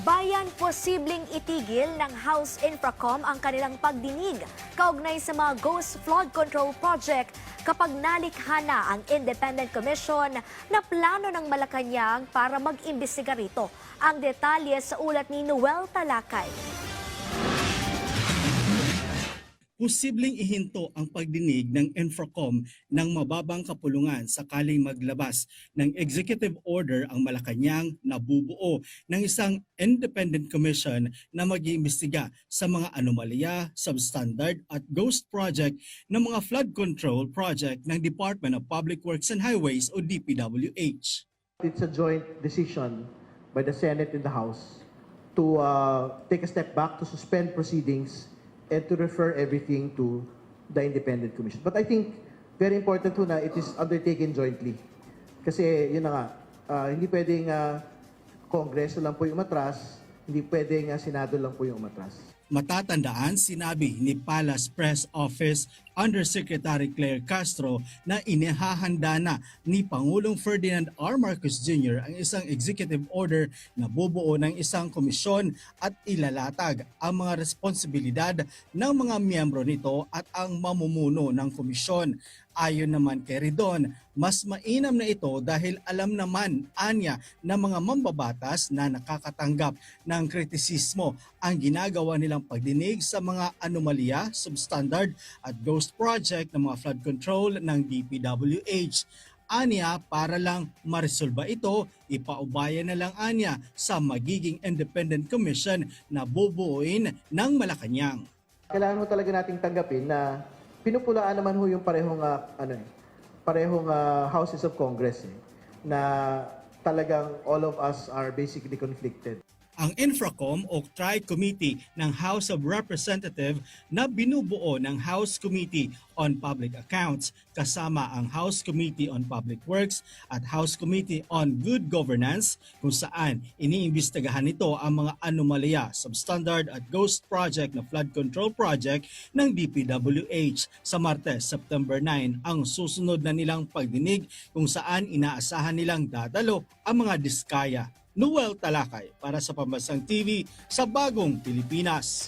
Bayan posibleng itigil ng House Infracom ang kanilang pagdinig kaugnay sa mga ghost flood control project kapag nalikha na ang Independent Commission na plano ng Malacanang para mag-imbestiga rito. Ang detalye sa ulat ni Noel Talakay. Posibleng ihinto ang pagdinig ng Infracom ng mababang kapulungan sakaling maglabas ng executive order ang Malacanang na bubuo ng isang independent commission na mag-iimbestiga sa mga anomalya, substandard at ghost project ng mga flood control project ng Department of Public Works and Highways o DPWH. It's a joint decision by the Senate and the House to take a step back, to suspend proceedings, and to refer everything to the Independent Commission. But I think very important po na it is undertaken jointly. Kasi yun na nga, hindi pwedeng Kongreso lang po yung umatras, hindi pwedeng Senado lang po yung umatras. Matatandaan, sinabi ni Palace Press Office Undersecretary Claire Castro na inihahanda na ni Pangulong Ferdinand R. Marcos Jr. ang isang executive order na bubuo ng isang komisyon at ilalatag ang mga responsibilidad ng mga miyembro nito at ang mamumuno ng komisyon. Ayon naman kay Ridon, mas mainam na ito dahil alam naman anya ng mga mambabatas na nakakatanggap ng kritisismo ang ginagawa nilang pagdinig sa mga anomalya, substandard at ghost project ng mga flood control ng DPWH. Anya, para lang maresolba ito, ipaubaya na lang anya sa magiging independent commission na bubuuin ng Malacanang. Kailangan mo talaga nating tanggapin na pinupulaan naman ho yung parehong houses of Congress na talagang all of us are basically conflicted. Ang Infracom o Tri-Committee ng House of Representatives na binubuo ng House Committee on Public Accounts kasama ang House Committee on Public Works at House Committee on Good Governance kung saan iniimbestigahan nito ang mga anomalya, substandard at ghost project na flood control project ng DPWH. Sa Martes, September 9 ang susunod na nilang pagdinig kung saan inaasahan nilang dadalo ang mga diskaya. Noel Talakay para sa Pambansang TV sa Bagong Pilipinas.